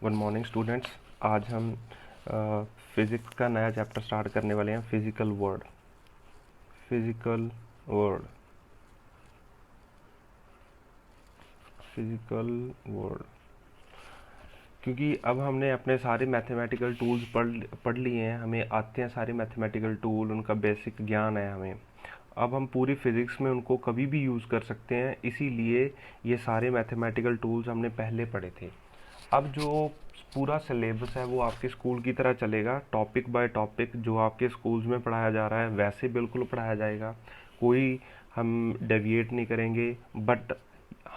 Good morning students. आज हम physics का नया चैप्टर स्टार्ट करने वाले हैं, physical world. Physical world physical world क्योंकि अब हमने अपने सारे मैथमेटिकल टूल्स पढ़ लिए हैं, हमें आते हैं सारे मैथमेटिकल टूल, उनका बेसिक ज्ञान है हमें। अब हम पूरी फिज़िक्स में उनको कभी भी यूज़ कर सकते हैं, इसीलिए ये सारे मैथमेटिकल टूल्स हमने पहले पढ़े थे। अब जो पूरा सिलेबस है वो आपके स्कूल की तरह चलेगा, टॉपिक बाय टॉपिक जो आपके स्कूल्स में पढ़ाया जा रहा है वैसे बिल्कुल पढ़ाया जाएगा। कोई हम डेविएट नहीं करेंगे, बट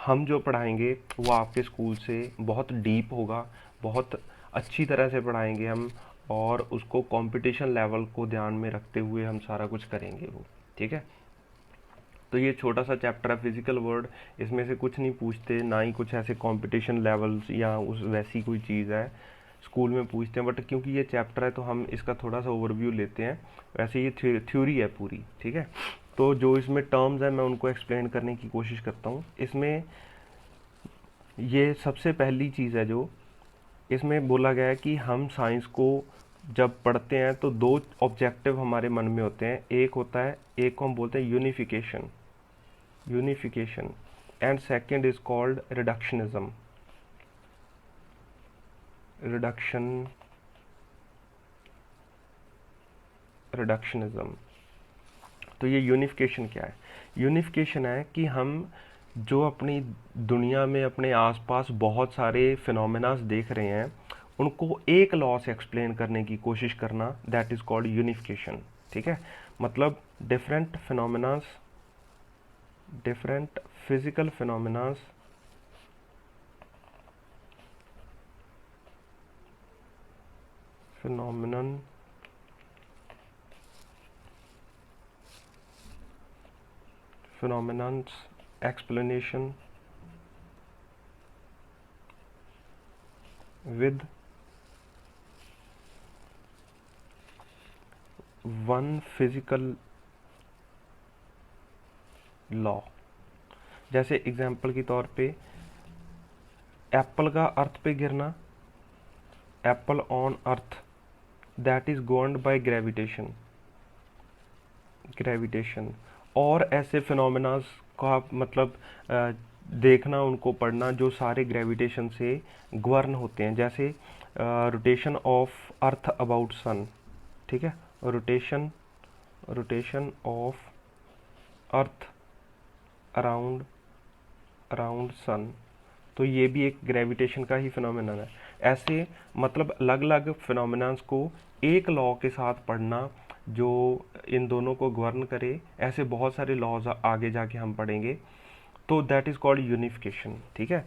हम जो पढ़ाएंगे वो आपके स्कूल से बहुत डीप होगा, बहुत अच्छी तरह से पढ़ाएंगे हम, और उसको कंपटीशन लेवल को ध्यान में रखते हुए हम सारा कुछ करेंगे वो। ठीक है, तो ये छोटा सा चैप्टर है फिजिकल वर्ल्ड, इसमें से कुछ नहीं पूछते, ना ही कुछ ऐसे कंपटीशन लेवल्स या उस वैसी कोई चीज़ है स्कूल में पूछते हैं, बट क्योंकि ये चैप्टर है तो हम इसका थोड़ा सा ओवरव्यू लेते हैं। वैसे ये थ्योरी है पूरी, ठीक है। तो जो इसमें टर्म्स है मैं उनको एक्सप्लेन करने की कोशिश करता हूँ। इसमें ये सबसे पहली चीज़ है जो इसमें बोला गया है कि हम साइंस को जब पढ़ते हैं तो दो ऑब्जेक्टिव हमारे मन में होते हैं। एक होता है, एक को हम बोलते हैं unification, and second is called reductionism. Reduction reductionism तो ये यूनिफिकेशन क्या है? यूनिफिकेशन है कि हम जो अपनी दुनिया में अपने आसपास बहुत सारे फिनोमेनास देख रहे हैं उनको एक लॉ से एक्सप्लेन करने की कोशिश करना, दैट इज कॉल्ड यूनिफिकेशन। ठीक है, मतलब different phenomenas, different physical phenomenas phenomenon phenomenon's explanation with one physical law। जैसे एग्जाम्पल के तौर पे एप्पल का अर्थ पे गिरना, apple on earth, that is governed by gravitation. और ऐसे फिनोमेनास का मतलब देखना, उनको पढ़ना जो सारे ग्रेविटेशन से गवर्न होते हैं, जैसे rotation of earth about sun. ठीक है, rotation rotation of earth around around sun, तो ये भी एक ग्रेविटेशन का ही फिनोमेना है। ऐसे मतलब अलग अलग फिनोमेनास को एक लॉ के साथ पढ़ना जो इन दोनों को गवर्न करे, ऐसे बहुत सारे लॉज आगे जाके हम पढ़ेंगे, तो दैट इज़ कॉल्ड यूनिफिकेशन। ठीक है,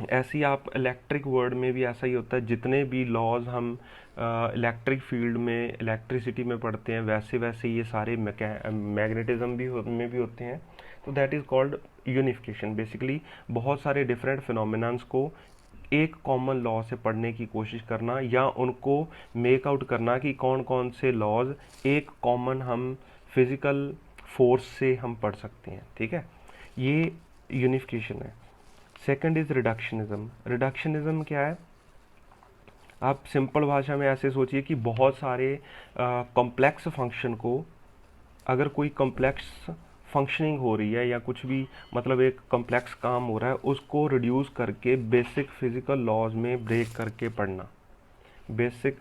ऐसे ही आप इलेक्ट्रिक वर्ड में भी ऐसा ही होता है, जितने भी लॉज हम इलेक्ट्रिक फील्ड में, इलेक्ट्रिसिटी में पढ़ते हैं, वैसे वैसे ये सारे मैग्नेटिज्म में भी होते हैं। तो that is called unification. Basically बहुत सारे डिफरेंट फिनोमिनन्स को एक कॉमन लॉ से पढ़ने की कोशिश करना, या उनको मेक आउट करना कि कौन कौन से लॉज एक कॉमन हम फिजिकल फोर्स से हम पढ़ सकते हैं। ठीक है, ये यूनिफिकेशन है। Second is reductionism. रिडक्शनिज्म क्या है? आप सिंपल भाषा में ऐसे सोचिए कि बहुत सारे कॉम्प्लेक्स फंक्शन को, अगर कोई कॉम्प्लेक्स फंक्शनिंग हो रही है या कुछ भी मतलब एक कॉम्प्लेक्स काम हो रहा है, उसको रिड्यूस करके बेसिक फिजिकल लॉज में ब्रेक करके पढ़ना। बेसिक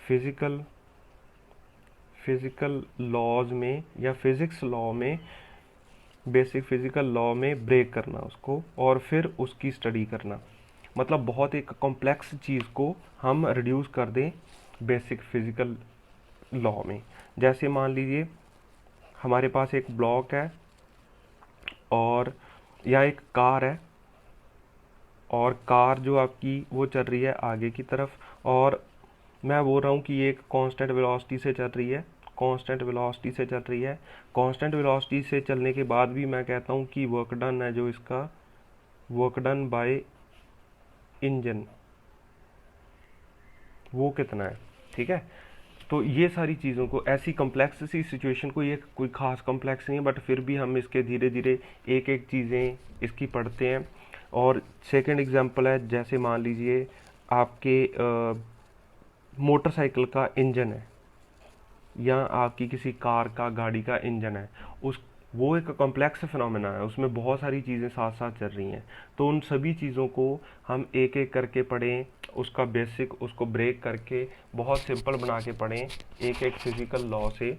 फिजिकल फिजिकल लॉज में या फिजिक्स लॉ में, बेसिक फिजिकल लॉ में ब्रेक करना उसको, और फिर उसकी स्टडी करना। मतलब बहुत एक कॉम्प्लेक्स चीज़ को हम रिड्यूस कर दें बेसिक फिजिकल लॉ में। जैसे मान लीजिए हमारे पास एक ब्लॉक है और या एक कार है, और कार जो आपकी वो चल रही है आगे की तरफ, और मैं बोल रहा हूँ कि ये एक कांस्टेंट वेलोसिटी से चल रही है, कांस्टेंट वेलोसिटी से चल रही है। कांस्टेंट वेलोसिटी से चलने के बाद भी मैं कहता हूँ कि वर्क डन है जो इसका, वर्क डन बाय इंजन, वो कितना है। ठीक है, तो ये सारी चीज़ों को, ऐसी कॉम्प्लेक्स सी सिचुएशन को, ये कोई ख़ास कॉम्प्लेक्स नहीं है, बट फिर भी हम इसके धीरे धीरे एक एक चीज़ें इसकी पढ़ते हैं। और सेकंड एग्जांपल है, जैसे मान लीजिए आपके मोटरसाइकिल का इंजन है या आपकी किसी कार का गाड़ी का इंजन है, उस वो एक कॉम्प्लेक्स फिनोमेना है, उसमें बहुत सारी चीज़ें साथ साथ चल रही हैं। तो उन सभी चीज़ों को हम एक एक करके पढ़ें, उसका बेसिक उसको ब्रेक करके बहुत सिंपल बना के पढ़ें एक एक फिजिकल लॉ से,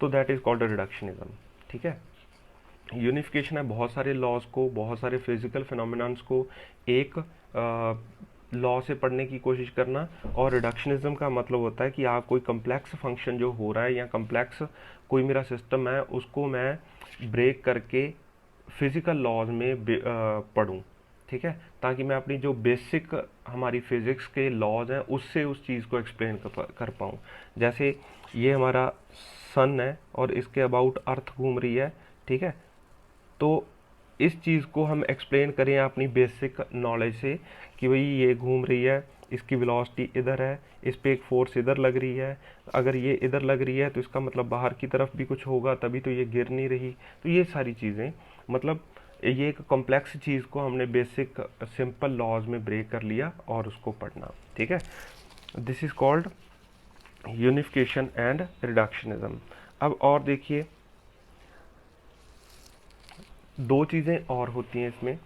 तो दैट इज़ कॉल्ड रिडक्शनिज्म। ठीक है, यूनिफिकेशन है बहुत सारे लॉज को, बहुत सारे फिजिकल फिनोमिनन्स को एक लॉ से पढ़ने की कोशिश करना। और रिडक्शनिज्म का मतलब होता है कि आप कोई कम्प्लेक्स फंक्शन जो हो रहा है या कम्प्लेक्स कोई मेरा सिस्टम है उसको मैं ब्रेक करके फिजिकल लॉज में पढ़ूँ। ठीक है, ताकि मैं अपनी जो बेसिक हमारी फिजिक्स के लॉज हैं उससे उस चीज़ को एक्सप्लेन कर पाऊँ। जैसे ये हमारा सन है और इसके अबाउट अर्थ घूम रही है। ठीक है, तो इस चीज़ को हम एक्सप्लेन करें अपनी बेसिक नॉलेज से कि भाई ये घूम रही है, इसकी वेलोसिटी इधर है, इस पे एक फोर्स इधर लग रही है, अगर ये इधर लग रही है तो इसका मतलब बाहर की तरफ भी कुछ होगा तभी तो ये गिर नहीं रही। तो ये सारी चीज़ें मतलब ये एक कॉम्प्लेक्स चीज़ को हमने बेसिक सिंपल लॉज में ब्रेक कर लिया और उसको पढ़ना। ठीक है, this is called unification and reductionism. अब और देखिए, दो चीज़ें और होती हैं इसमें,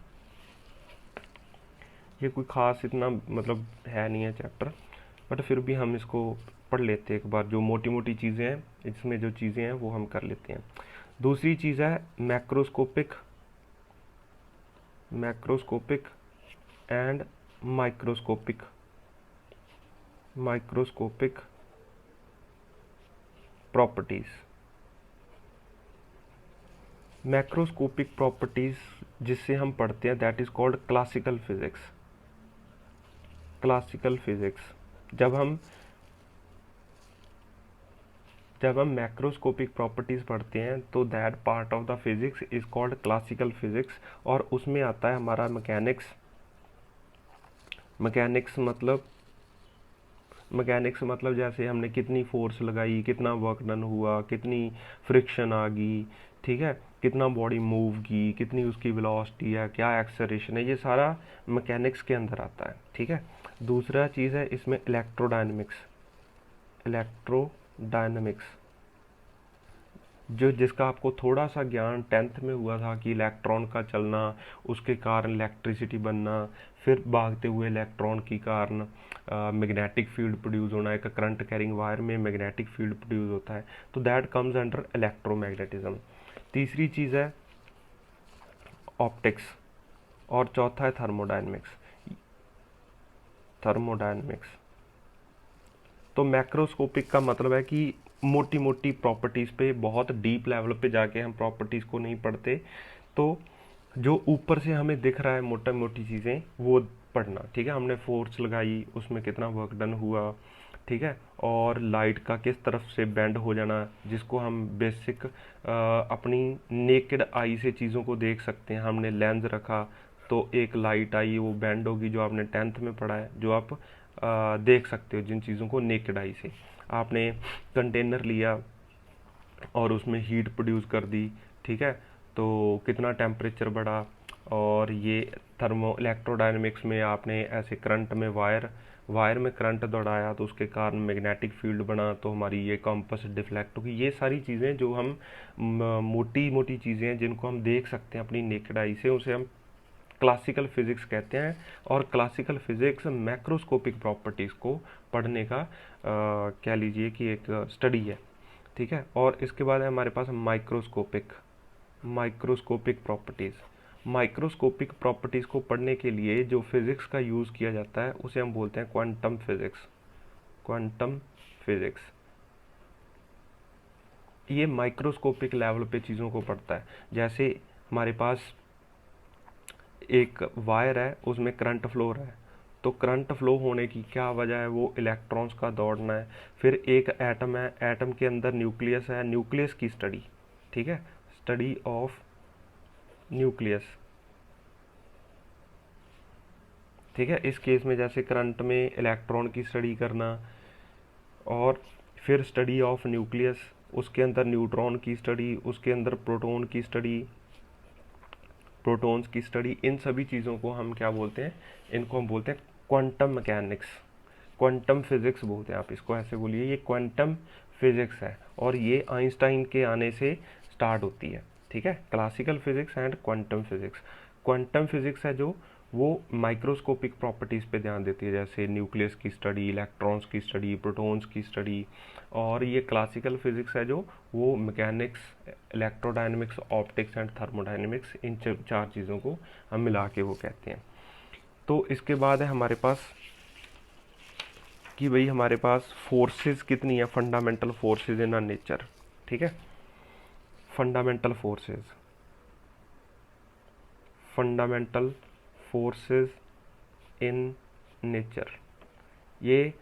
ये कोई ख़ास इतना मतलब है नहीं है चैप्टर, बट फिर भी हम इसको पढ़ लेते हैं एक बार। जो मोटी मोटी चीज़ें हैं इसमें, जो चीज़ें हैं वो हम कर लेते हैं। दूसरी चीज़ है macroscopic, macroscopic and microscopic, microscopic properties. Macroscopic properties जिससे हम पढ़ते हैं that is called classical physics. Classical physics जब हम मैक्रोस्कोपिक प्रॉपर्टीज़ पढ़ते हैं तो that part of the physics is called classical physics. और उसमें आता है हमारा मैकेनिक्स। मैकेनिक्स मतलब जैसे हमने कितनी फोर्स लगाई, कितना वर्क डन हुआ, कितनी फ्रिक्शन आ गई, ठीक है, कितना बॉडी मूव की, कितनी उसकी वेलोसिटी है, क्या एक्सेलरेशन है, ये सारा मैकेनिक्स के अंदर आता है। ठीक है, दूसरा चीज़ है इसमें इलेक्ट्रोडायनेमिक्स। इलेक्ट्रोडायनेमिक्स जो जिसका आपको थोड़ा सा ज्ञान 10th में हुआ था कि इलेक्ट्रॉन का चलना, उसके कारण इलेक्ट्रिसिटी बनना, फिर भागते हुए इलेक्ट्रॉन के कारण मैग्नेटिक फील्ड प्रोड्यूस होना, एक करंट कैरिंग वायर में मैग्नेटिक फील्ड प्रोड्यूस होता है, तो दैट कम्स अंडर इलेक्ट्रोमैग्नेटिज्म। तीसरी चीज़ है ऑप्टिक्स और चौथा है थर्मोडायनेमिक्स। थर्मोडायनेमिक्स तो मैक्रोस्कोपिक का मतलब है कि मोटी मोटी प्रॉपर्टीज़ पे, बहुत डीप लेवल पे जाके हम प्रॉपर्टीज़ को नहीं पढ़ते, तो जो ऊपर से हमें दिख रहा है मोटा मोटी चीज़ें वो पढ़ना। ठीक है, हमने फोर्स लगाई, उसमें कितना वर्क डन हुआ, ठीक है, और लाइट का किस तरफ से बेंड हो जाना, जिसको हम बेसिक अपनी नेकेड आई से चीज़ों को देख सकते हैं। हमने लेंस रखा तो एक लाइट आई, वो बेंड होगी, जो आपने 10th में पढ़ा है, जो आप देख सकते हो जिन चीज़ों को नेकेड आई से। आपने कंटेनर लिया और उसमें हीट प्रोड्यूस कर दी, ठीक है, तो कितना टेम्परेचर बढ़ा। और ये थर्मो इलेक्ट्रोडायनेमिक्स में आपने ऐसे करंट में वायर में करंट दौड़ाया तो उसके कारण मैग्नेटिक फील्ड बना, तो हमारी ये कंपास डिफ्लेक्ट होगी। ये सारी चीज़ें जो हम मोटी मोटी चीज़ें हैं जिनको हम देख सकते हैं अपनी नेकेड आई से, उसे हम क्लासिकल फिज़िक्स कहते हैं। और क्लासिकल फिज़िक्स मैक्रोस्कोपिक प्रॉपर्टीज़ को पढ़ने का कह लीजिए कि एक स्टडी है। ठीक है, और इसके बाद है हमारे पास microscopic microscopic properties. Microscopic properties को पढ़ने के लिए जो फिज़िक्स का यूज़ किया जाता है उसे हम बोलते हैं क्वांटम फिज़िक्स। क्वांटम फिज़िक्स ये माइक्रोस्कोपिक लेवल पे चीज़ों को पढ़ता है। जैसे हमारे पास एक वायर है, उसमें करंट फ्लो हो रहा है, तो करंट फ्लो होने की क्या वजह है, वो इलेक्ट्रॉन्स का दौड़ना है। फिर एक एटम है, एटम के अंदर न्यूक्लियस है, न्यूक्लियस की स्टडी, ठीक है, स्टडी ऑफ न्यूक्लियस। ठीक है, इस केस में जैसे करंट में इलेक्ट्रॉन की स्टडी करना, और फिर स्टडी ऑफ न्यूक्लियस, उसके अंदर न्यूट्रॉन की स्टडी, उसके अंदर प्रोटॉन की स्टडी, प्रोटॉन्स की स्टडी, इन सभी चीज़ों को हम क्या बोलते हैं, इनको हम बोलते हैं क्वांटम मैकेनिक्स, क्वांटम फिजिक्स बोलते हैं, आप इसको ऐसे बोलिए, ये क्वांटम फिजिक्स है और ये आइंस्टाइन के आने से स्टार्ट होती है। ठीक है, classical physics and quantum physics. Quantum physics है जो वो माइक्रोस्कोपिक प्रॉपर्टीज़ पे ध्यान देती है, जैसे न्यूक्लियस की स्टडी, इलेक्ट्रॉन्स की स्टडी, प्रोटॉन्स की स्टडी। और ये क्लासिकल फिजिक्स है जो वो mechanics, electrodynamics, optics and thermodynamics, इन चार चीज़ों को हम मिला के वो कहते हैं। तो इसके बाद है हमारे पास कि भाई हमारे पास फोर्सेस कितनी है, fundamental forces in a nature. ठीक है, fundamental forces, fundamental forces in nature, ये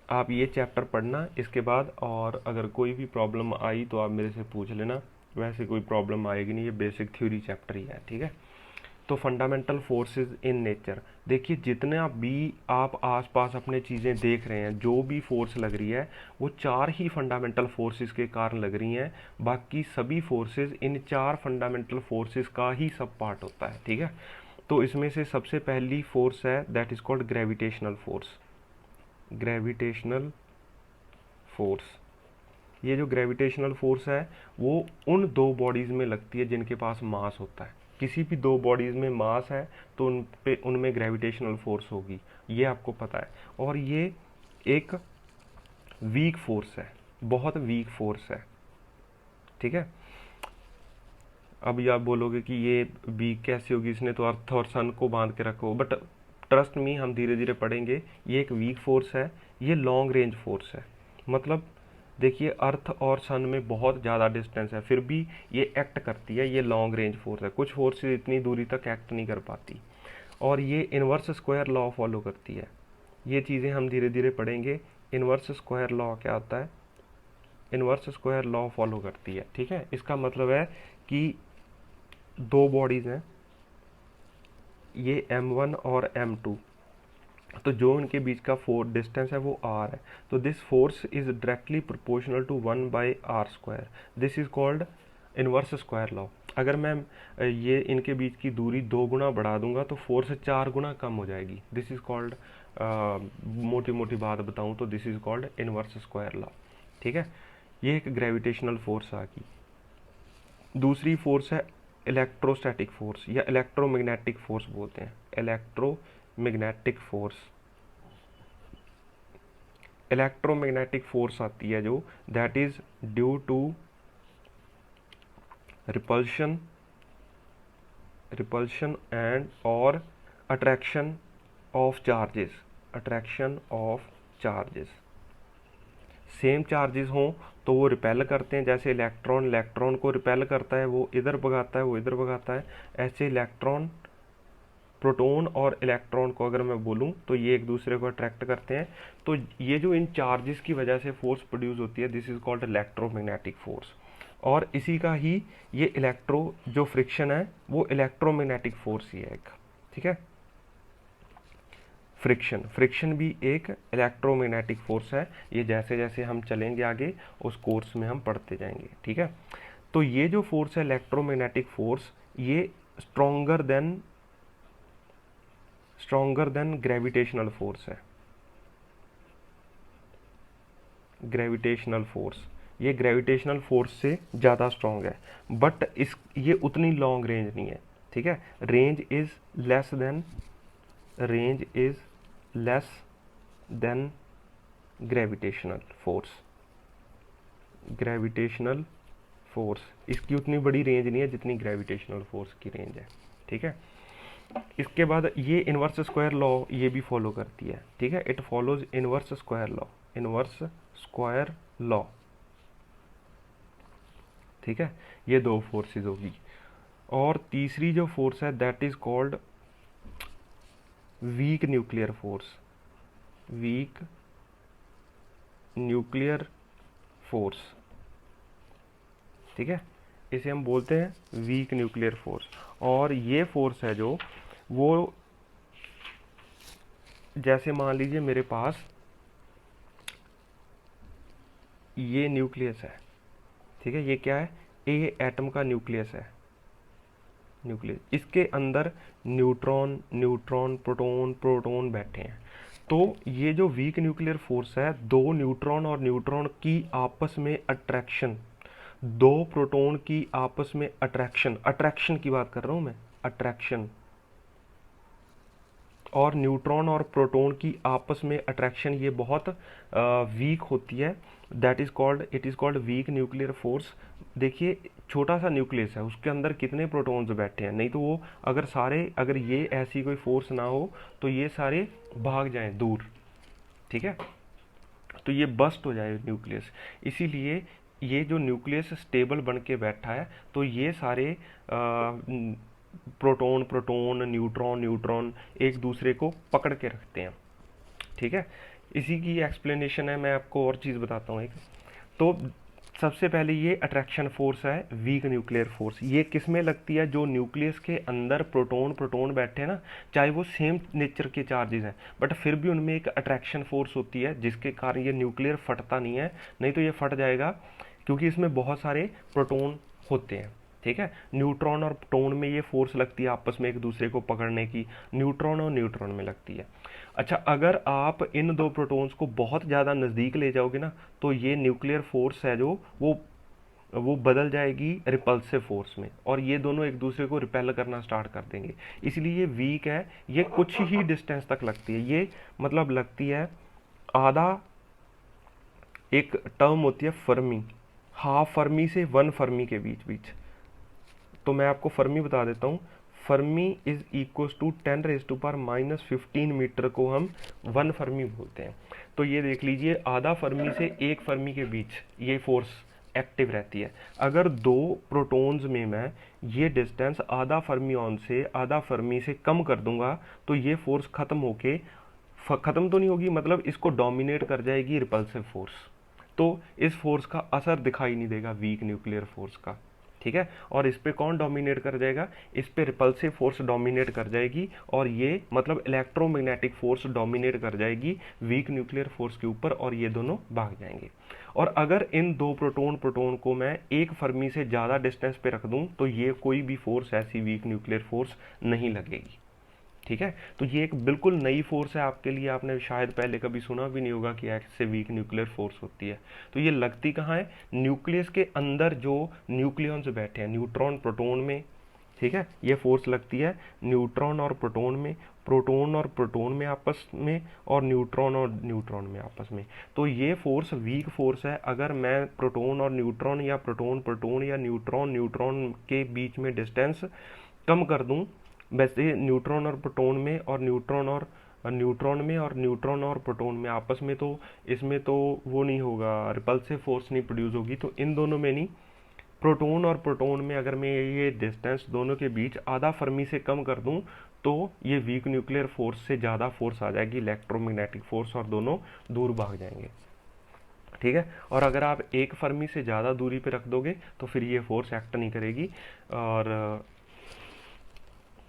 आप ये चैप्टर पढ़ना इसके बाद, और अगर कोई भी प्रॉब्लम आई तो आप मेरे से पूछ लेना। वैसे कोई प्रॉब्लम आएगी नहीं, ये बेसिक थ्योरी चैप्टर ही है। ठीक है, तो फंडामेंटल फोर्सेस इन नेचर, देखिए जितना भी आप आसपास अपने चीज़ें देख रहे हैं, जो भी फोर्स लग रही है वो चार ही फंडामेंटल फोर्सेस के कारण लग रही हैं। बाकी सभी फोर्सेस इन चार फंडामेंटल फोर्सेस का ही सब पार्ट होता है। ठीक है, तो इसमें से सबसे पहली फोर्स है that is called gravitational force. Gravitational force, ये जो ग्रेविटेशनल फोर्स है वो उन दो बॉडीज़ में लगती है जिनके पास मास होता है। किसी भी दो बॉडीज़ में मास है तो उन पे उनमें ग्रेविटेशनल फोर्स होगी, ये आपको पता है। और ये एक वीक फोर्स है, बहुत वीक फोर्स है। ठीक है, अभी आप बोलोगे कि ये वीक कैसे होगी, इसने तो अर्थ और सन को बांध के रखो, बट ट्रस्ट मी, हम धीरे धीरे पढ़ेंगे। ये एक वीक फोर्स है, ये लॉन्ग रेंज फोर्स है। मतलब देखिए अर्थ और सन में बहुत ज़्यादा डिस्टेंस है, फिर भी ये एक्ट करती है, ये लॉन्ग रेंज फोर्स है। कुछ फोर्सेस इतनी दूरी तक एक्ट नहीं कर पाती, और ये इन्वर्स स्क्वायर लॉ फॉलो करती है। ये चीज़ें हम धीरे धीरे पढ़ेंगे। इन्वर्स स्क्वायर लॉ क्या होता है, इन्वर्स स्क्वायर लॉ फॉलो करती है। ठीक है, इसका मतलब है कि दो बॉडीज़ हैं, ये m1 और m2, तो जो इनके बीच का फोर्स डिस्टेंस है वो r है। तो this force is directly proportional to 1/r²। This is called inverse square law. अगर मैं ये इनके बीच की दूरी 2 गुना बढ़ा दूंगा तो फोर्स 4 गुना कम हो जाएगी। दिस इज कॉल्ड, मोटी मोटी बात बताऊं तो this is called inverse square law. ठीक है, ये एक ग्रेविटेशनल फोर्स आ गई। दूसरी फोर्स है इलेक्ट्रोस्टैटिक फोर्स या इलेक्ट्रोमैग्नेटिक फोर्स बोलते हैं, इलेक्ट्रोमैग्नेटिक फोर्स। इलेक्ट्रोमैग्नेटिक फोर्स आती है जो that is due to repulsion, repulsion and और attraction of charges, attraction of charges. Same charges हों तो वो रिपेल करते हैं, जैसे इलेक्ट्रॉन इलेक्ट्रॉन को रिपेल करता है, वो इधर भगाता है, वो इधर भगाता है। ऐसे इलेक्ट्रॉन, प्रोटॉन और इलेक्ट्रॉन को अगर मैं बोलूं तो ये एक दूसरे को अट्रैक्ट करते हैं। तो ये जो इन चार्जेस की वजह से फोर्स प्रोड्यूस होती है, this is called electromagnetic force. और इसी का ही ये इलेक्ट्रो जो फ्रिक्शन है वो इलेक्ट्रोमैग्नेटिक फोर्स ही है एक। ठीक है, फ्रिक्शन, फ्रिक्शन भी एक इलेक्ट्रोमैग्नेटिक फोर्स है। ये जैसे जैसे हम चलेंगे आगे उस कोर्स में हम पढ़ते जाएंगे। ठीक है, तो ये जो फोर्स है इलेक्ट्रोमैग्नेटिक फोर्स, ये स्ट्रॉन्गर देन ग्रेविटेशनल फोर्स है। ग्रेविटेशनल फोर्स, ये ग्रेविटेशनल फोर्स से ज़्यादा स्ट्रॉन्ग है, बट इस ये उतनी लॉन्ग रेंज नहीं है। ठीक है, range is less than, range is less than gravitational force. Gravitational force, इसकी उतनी बड़ी रेंज नहीं है जितनी ग्रेविटेशनल फोर्स की रेंज है। ठीक है, इसके बाद ये इन्वर्स स्क्वायर लॉ ये भी फॉलो करती है। ठीक है, it follows inverse square law, inverse square law. ठीक है, ये दो फोर्सेस होगी। और तीसरी जो फोर्स है that is called weak nuclear force, weak nuclear force. ठीक है, इसे हम बोलते हैं वीक न्यूक्लियर फोर्स। और ये फोर्स है जो वो, जैसे मान लीजिए मेरे पास ये न्यूक्लियस है। ठीक है, ये क्या है, ए एटम का न्यूक्लियस है, न्यूक्लियस। इसके अंदर न्यूट्रॉन, न्यूट्रॉन, प्रोटॉन, प्रोटॉन बैठे हैं। तो ये जो वीक न्यूक्लियर फोर्स है, दो न्यूट्रॉन और न्यूट्रॉन की आपस में अट्रैक्शन, दो प्रोटॉन की आपस में अट्रैक्शन, अट्रैक्शन की बात कर रहा हूं मैं, अट्रैक्शन, और न्यूट्रॉन और प्रोटॉन की आपस में अट्रैक्शन ये बहुत वीक होती है। That is called, it is called weak nuclear force. देखिए छोटा सा न्यूक्लियस है, उसके अंदर कितने प्रोटॉन्स बैठे हैं, नहीं तो वो अगर सारे, अगर ये ऐसी कोई फोर्स ना हो तो ये सारे भाग जाएं दूर, ठीक है, तो ये बस्ट हो जाए न्यूक्लियस। इसीलिए ये जो न्यूक्लियस स्टेबल बन के बैठा है, तो ये सारे प्रोटॉन प्रोटॉन, न्यूट्रॉन न्यूट्रॉन एक दूसरे को पकड़ के रखते हैं, ठीक है। इसी की एक्सप्लेनेशन है, मैं आपको और चीज़ बताता हूँ एक। तो सबसे पहले ये अट्रैक्शन फोर्स है वीक न्यूक्लियर फोर्स, ये किस में लगती है, जो न्यूक्लियस के अंदर प्रोटॉन प्रोटॉन बैठे हैं ना, चाहे वो सेम नेचर के चार्जेस हैं, बट फिर भी उनमें एक अट्रैक्शन फोर्स होती है जिसके कारण ये न्यूक्लियर फटता नहीं है, नहीं तो ये फट जाएगा, क्योंकि इसमें बहुत सारे प्रोटॉन होते हैं, ठीक है। न्यूट्रॉन और प्रोटॉन में ये फोर्स लगती है आपस में एक दूसरे को पकड़ने की, न्यूट्रॉन और न्यूट्रॉन में लगती है। अच्छा, अगर आप इन दो प्रोटॉन्स को बहुत ज़्यादा नज़दीक ले जाओगे ना, तो ये न्यूक्लियर फोर्स है जो वो बदल जाएगी रिपल्सिव फोर्स में, और ये दोनों एक दूसरे को रिपेल करना स्टार्ट कर देंगे। इसलिए ये वीक है, ये कुछ ही डिस्टेंस तक लगती है, ये मतलब लगती है आधा, एक टर्म होती है फर्मी, हाफ फर्मी से वन फर्मी के बीच बीच। तो मैं आपको फर्मी बता देता हूँ, fermi is equal to 10⁻⁻15 metre को हम वन फर्मी बोलते हैं। तो ये देख लीजिए, आधा फर्मी से एक फर्मी के बीच ये फोर्स एक्टिव रहती है। अगर दो प्रोटॉन्स में मैं ये डिस्टेंस आधा फर्मी ऑन से आधा फर्मी से कम कर दूंगा, तो ये फोर्स खत्म होके, खत्म तो नहीं होगी, मतलब इसको डोमिनेट कर जाएगी रिपल्सिव फोर्स। तो इस फोर्स का असर दिखाई नहीं देगा वीक न्यूक्लियर फोर्स का, ठीक है। और इस पे कौन डोमिनेट कर जाएगा, इस पे रिपल्सिव फोर्स डोमिनेट कर जाएगी, और ये मतलब इलेक्ट्रोमैग्नेटिक फोर्स डोमिनेट कर जाएगी वीक न्यूक्लियर फोर्स के ऊपर, और ये दोनों भाग जाएंगे। और अगर इन दो प्रोटॉन प्रोटॉन को मैं एक फर्मी से ज़्यादा डिस्टेंस पे रख दूं, तो ये कोई भी फोर्स ऐसी वीक न्यूक्लियर फोर्स नहीं लगेगी, ठीक है। तो ये एक बिल्कुल नई फोर्स है आपके लिए, आपने शायद पहले कभी सुना भी नहीं होगा कि ऐसे वीक न्यूक्लियर फोर्स होती है। तो ये लगती कहाँ है, न्यूक्लियस के अंदर जो न्यूक्लियॉन्स बैठे हैं, न्यूट्रॉन प्रोटॉन में, ठीक है, ये फोर्स लगती है न्यूट्रॉन और प्रोटॉन में, प्रोटॉन और प्रोटॉन में आपस में, और न्यूट्रॉन और न्यूट्रॉन में आपस में। तो ये फोर्स वीक फोर्स है। अगर मैं प्रोटॉन और न्यूट्रॉन, या प्रोटॉन प्रोटॉन, या न्यूट्रॉन न्यूट्रॉन के बीच में डिस्टेंस कम कर दूं, वैसे न्यूट्रॉन और प्रोटॉन में, और न्यूट्रॉन और न्यूट्रॉन में, और न्यूट्रॉन और प्रोटॉन में आपस में, तो इसमें तो वो नहीं होगा, रिपल्सिव फोर्स नहीं प्रोड्यूस होगी। तो इन दोनों में नहीं, प्रोटॉन और प्रोटॉन में अगर मैं ये डिस्टेंस दोनों के बीच आधा फर्मी से कम कर दूं, तो ये वीक न्यूक्लियर फोर्स से ज़्यादा फोर्स आ जाएगी, इलेक्ट्रोमैग्नेटिक फोर्स, और दोनों दूर भाग जाएंगे, ठीक है। और अगर आप एक फर्मी से ज़्यादा दूरी पे रख दोगे, तो फिर ये फोर्स एक्ट नहीं करेगी, और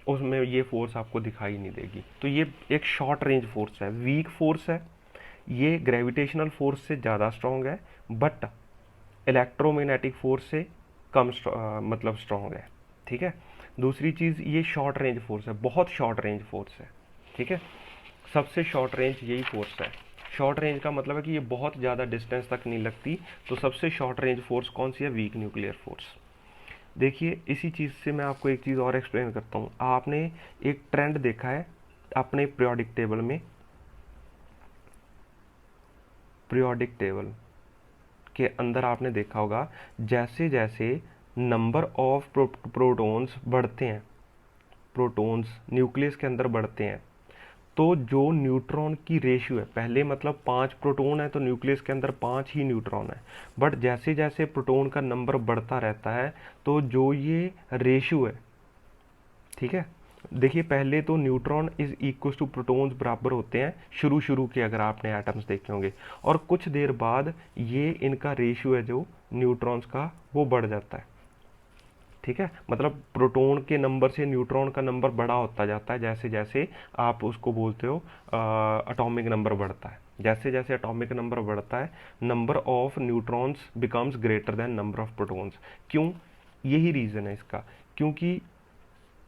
उसमें ये फोर्स आपको दिखाई नहीं देगी। तो ये एक शॉर्ट रेंज फोर्स है, वीक फोर्स है, ये ग्रेविटेशनल फोर्स से ज़्यादा स्ट्रॉन्ग है, बट इलेक्ट्रोमैग्नेटिक फोर्स से कम मतलब स्ट्रॉन्ग है, ठीक है। दूसरी चीज़, ये शॉर्ट रेंज फोर्स है, बहुत शॉर्ट रेंज फोर्स है, ठीक है। सबसे शॉर्ट रेंज यही फोर्स है। शॉर्ट रेंज का मतलब है कि ये बहुत ज़्यादा डिस्टेंस तक नहीं लगती। तो सबसे शॉर्ट रेंज फोर्स कौन सी है, वीक न्यूक्लियर फोर्स। देखिए इसी चीज़ से मैं आपको एक चीज़ और एक्सप्लेन करता हूँ। आपने एक ट्रेंड देखा है अपने पीरियोडिक टेबल में, पीरियोडिक टेबल के अंदर आपने देखा होगा, जैसे जैसे नंबर ऑफ प्रोटॉन्स बढ़ते हैं, प्रोटॉन्स न्यूक्लियस के अंदर बढ़ते हैं, तो जो न्यूट्रॉन की रेशियो है, पहले मतलब 5 प्रोटॉन है तो न्यूक्लियस के अंदर 5 ही न्यूट्रॉन है, बट जैसे जैसे प्रोटॉन का नंबर बढ़ता रहता है, तो जो ये रेशियो है, ठीक है, देखिए पहले तो neutron is equal to protons बराबर होते हैं शुरू शुरू के, अगर आपने एटम्स देखे होंगे, और कुछ देर बाद ये इनका रेशियो है जो न्यूट्रॉन्स का, वो बढ़ जाता है, ठीक है। मतलब प्रोटॉन के नंबर से न्यूट्रॉन का नंबर बड़ा होता जाता है, जैसे जैसे आप उसको बोलते हो एटॉमिक नंबर बढ़ता है, जैसे जैसे एटॉमिक नंबर बढ़ता है, number of neutrons becomes greater than number of protons. क्यों, यही रीज़न है इसका, क्योंकि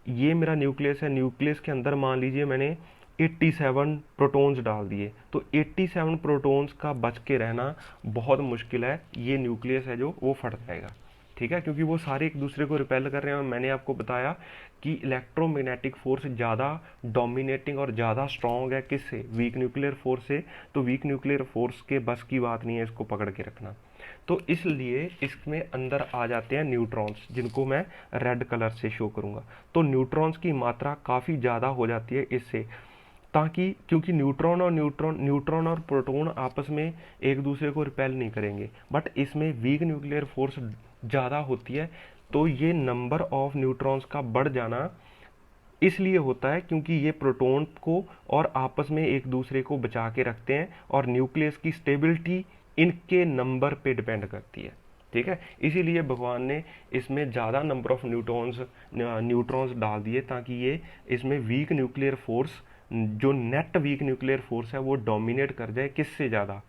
ये मेरा न्यूक्लियस है, न्यूक्लियस के अंदर मान लीजिए मैंने 87 प्रोटॉन्स डाल दिए, तो 87 प्रोटॉन्स का बच के रहना बहुत मुश्किल है, ये न्यूक्लियस है जो वो फट जाएगा, ठीक है, क्योंकि वो सारे एक दूसरे को रिपेल कर रहे हैं। और मैंने आपको बताया कि इलेक्ट्रोमैग्नेटिक फोर्स ज़्यादा डोमिनेटिंग और ज़्यादा स्ट्रॉन्ग है किससे, वीक न्यूक्लियर फोर्स से। तो वीक न्यूक्लियर फोर्स के बस की बात नहीं है इसको पकड़ के रखना, तो इसलिए इसमें अंदर आ जाते हैं न्यूट्रॉन्स, जिनको मैं रेड कलर से शो करूँगा। तो न्यूट्रॉन्स की मात्रा काफ़ी ज़्यादा हो जाती है इससे, ताकि क्योंकि न्यूट्रॉन और प्रोटॉन आपस में एक दूसरे को रिपेल नहीं करेंगे, बट इसमें वीक न्यूक्लियर फोर्स ज़्यादा होती है, तो ये नंबर ऑफ न्यूट्रॉन्स का बढ़ जाना इसलिए होता है क्योंकि ये प्रोटॉन को और आपस में एक दूसरे को बचा के रखते हैं, और न्यूक्लियस की स्टेबिलिटी इनके नंबर पे डिपेंड करती है, ठीक है। इसीलिए भगवान ने इसमें ज़्यादा नंबर ऑफ न्यूट्रॉन्स डाल दिए, ताकि ये इसमें वीक न्यूक्लियर फोर्स, जो नेट वीक न्यूक्लियर फोर्स है, वो डोमिनेट कर जाए किससे ज़्यादा,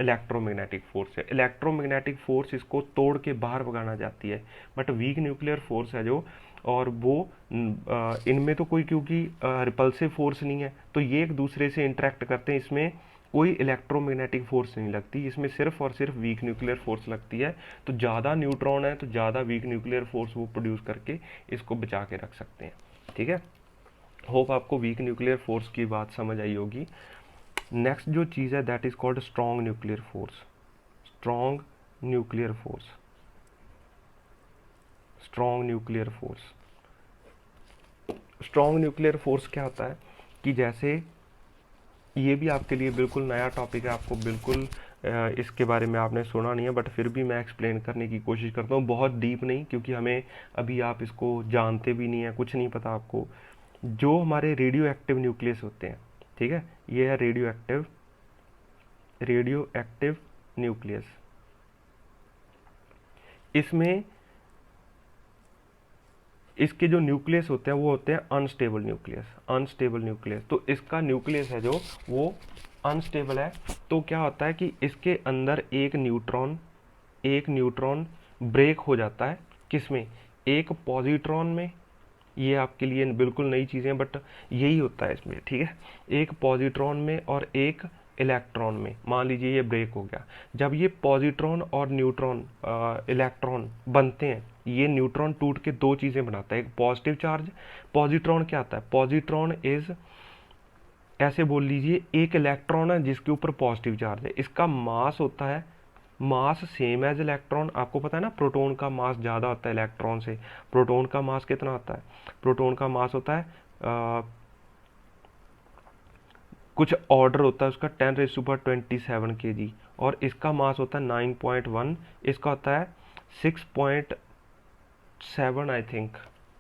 इलेक्ट्रोमैग्नेटिक फोर्स है। इलेक्ट्रोमैग्नेटिक फोर्स इसको तोड़ के बाहर भगाना चाहती है, बट वीक न्यूक्लियर फोर्स है जो, और वो इनमें तो कोई क्योंकि रिपल्सिव फोर्स नहीं है, तो ये एक दूसरे से इंटरेक्ट करते हैं, इसमें कोई इलेक्ट्रोमैग्नेटिक फोर्स नहीं लगती, इसमें सिर्फ और सिर्फ वीक न्यूक्लियर फोर्स लगती है। तो ज़्यादा न्यूट्रॉन है तो ज़्यादा वीक न्यूक्लियर फोर्स वो प्रोड्यूस करके इसको बचा के रख सकते हैं, ठीक है। होप आपको वीक न्यूक्लियर फोर्स की बात समझ आई होगी। नेक्स्ट जो चीज़ है that is called strong nuclear force. Strong nuclear force, strong nuclear force, strong nuclear force क्या होता है कि जैसे, ये भी आपके लिए बिल्कुल नया टॉपिक है, आपको बिल्कुल इसके बारे में आपने सुना नहीं है, बट फिर भी मैं एक्सप्लेन करने की कोशिश करता हूँ, बहुत डीप नहीं, क्योंकि हमें अभी आप इसको जानते भी नहीं है, कुछ नहीं पता आपको। जो हमारे रेडियो एक्टिव न्यूक्लियस होते हैं, ठीक है, ये है रेडियो एक्टिव न्यूक्लियस। इसमें इसके जो न्यूक्लियस होते हैं वो होते हैं अनस्टेबल न्यूक्लियस। तो इसका न्यूक्लियस है जो वो अनस्टेबल है। तो क्या होता है कि इसके अंदर एक न्यूट्रॉन ब्रेक हो जाता है, किसमें, एक पॉजिट्रॉन में। ये आपके लिए बिल्कुल नई चीज़ें, बट यही होता है इसमें, ठीक है। एक पॉजिट्रॉन में और एक इलेक्ट्रॉन में, मान लीजिए ये ब्रेक हो गया। जब ये पॉजिट्रॉन और इलेक्ट्रॉन बनते हैं, ये न्यूट्रॉन टूट के दो चीज़ें बनाता है, एक पॉजिटिव चार्ज। पॉजिट्रॉन क्या आता है, पॉजिट्रॉन इज, ऐसे बोल लीजिए, एक इलेक्ट्रॉन है जिसके ऊपर पॉजिटिव चार्ज है, इसका मास होता है, मास सेम एज इलेक्ट्रॉन। आपको पता है ना, प्रोटॉन का मास ज़्यादा होता है इलेक्ट्रॉन से। प्रोटॉन का मास कितना होता है, प्रोटॉन का मास होता है कुछ ऑर्डर होता है उसका 10⁻27 kg, और इसका मास होता है 9.1, इसका होता है 6.7 I think.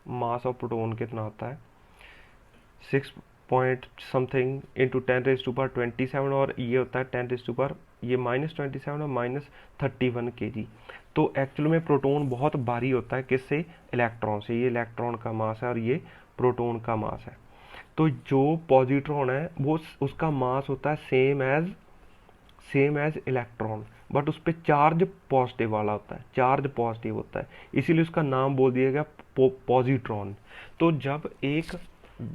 Mass of proton कितना होता है, 6 पॉइंट समथिंग इंटू 10⁻27, और ये होता है 10⁻, ये -27 और -31 kg। तो एक्चुअल में प्रोटॉन बहुत भारी होता है, किससे, इलेक्ट्रॉन से। ये इलेक्ट्रॉन का मास है और ये प्रोटॉन का मास है। तो जो पॉजिट्रॉन है वो, उसका मास होता है सेम एज इलेक्ट्रॉन, बट उस पर चार्ज पॉजिटिव वाला होता है, चार्ज पॉजिटिव होता है, इसीलिए उसका नाम बोल दिया गया पॉजिट्रॉन। तो जब एक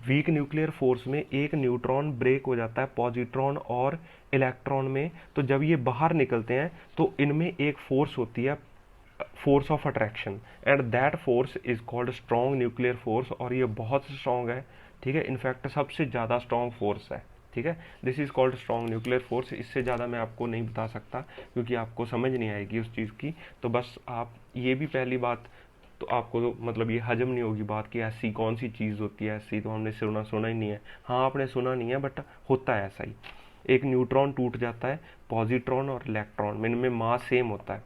वीक न्यूक्लियर फोर्स में एक न्यूट्रॉन ब्रेक हो जाता है पॉजिट्रॉन और इलेक्ट्रॉन में, तो जब ये बाहर निकलते हैं तो इनमें एक फोर्स होती है, force of attraction, and that force is called strong nuclear force. और ये बहुत स्ट्रॉन्ग है, ठीक है, इनफैक्ट सबसे ज़्यादा स्ट्रॉन्ग फोर्स है, ठीक है। This is called strong nuclear force. इससे ज़्यादा मैं आपको नहीं बता सकता क्योंकि आपको समझ नहीं आएगी उस चीज़ की। तो बस आप ये भी पहली बात, तो आपको तो मतलब ये हजम नहीं होगी बात कि ऐसी कौन सी चीज़ होती है, ऐसी तो हमने सुना ही नहीं है। हाँ, आपने सुना नहीं है, बट होता है ऐसा ही। एक न्यूट्रॉन टूट जाता है, पॉजिट्रॉन और इलेक्ट्रॉन में, इनमें मास सेम होता है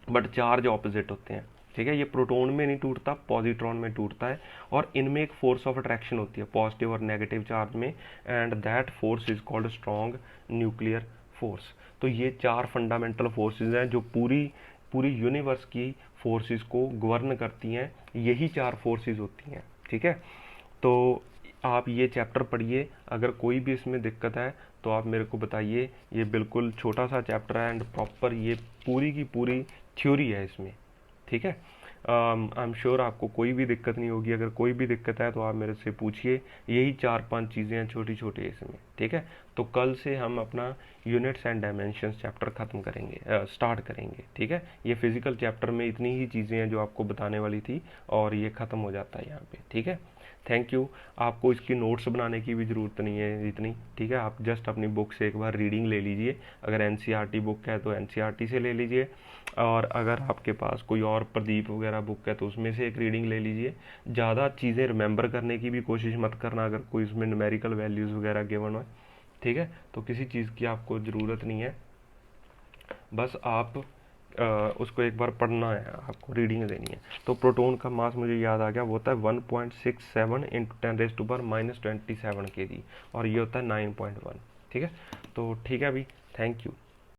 बट चार्ज ऑपोजिट होते हैं, ठीक है। ये प्रोटॉन में नहीं टूटता, पॉजिट्रॉन में टूटता है, और इनमें एक फोर्स ऑफ अट्रैक्शन होती है पॉजिटिव और नेगेटिव चार्ज में, and that force is called strong nuclear force. तो ये चार फंडामेंटल फोर्सेज हैं जो पूरी यूनिवर्स की फोर्सेस को गवर्न करती हैं, यही चार फोर्सेस होती हैं, ठीक है। तो आप ये चैप्टर पढ़िए, अगर कोई भी इसमें दिक्कत है तो आप मेरे को बताइए। ये बिल्कुल छोटा सा चैप्टर है एंड प्रॉपर ये पूरी की पूरी थ्योरी है इसमें, ठीक है। आई एम श्योर आपको कोई भी दिक्कत नहीं होगी। अगर कोई भी दिक्कत है तो आप मेरे से पूछिए। यही 4-5 चीज़ें हैं छोटी छोटी इसमें, ठीक है। तो कल से हम अपना यूनिट्स एंड डायमेंशंस चैप्टर ख़त्म करेंगे, स्टार्ट करेंगे, ठीक है। ये फिजिकल चैप्टर में इतनी ही चीज़ें हैं जो आपको बताने वाली थी और ये ख़त्म हो जाता है यहाँ पे, ठीक है। Thank you. आपको इसकी नोट्स बनाने की भी ज़रूरत नहीं है इतनी, ठीक है। आप जस्ट अपनी बुक से एक बार रीडिंग ले लीजिए। अगर एनसीईआरटी बुक है तो एनसीईआरटी से ले लीजिए, और अगर आपके पास कोई और प्रदीप वगैरह बुक है तो उसमें से एक रीडिंग ले लीजिए। ज़्यादा चीज़ें रिमेंबर करने की भी कोशिश मत करना अगर कोई इसमें न्यूमेरिकल वैल्यूज़ वगैरह गिवन हो, ठीक है। तो किसी चीज़ की आपको ज़रूरत नहीं है, बस आप उसको एक बार पढ़ना है, आपको रीडिंग देनी है। तो प्रोटॉन का मास मुझे याद आ गया, वो होता है 1.67 इंटू 10⁻⁻27 kg, और ये होता है 9.1, ठीक है। तो ठीक है अभी, थैंक यू।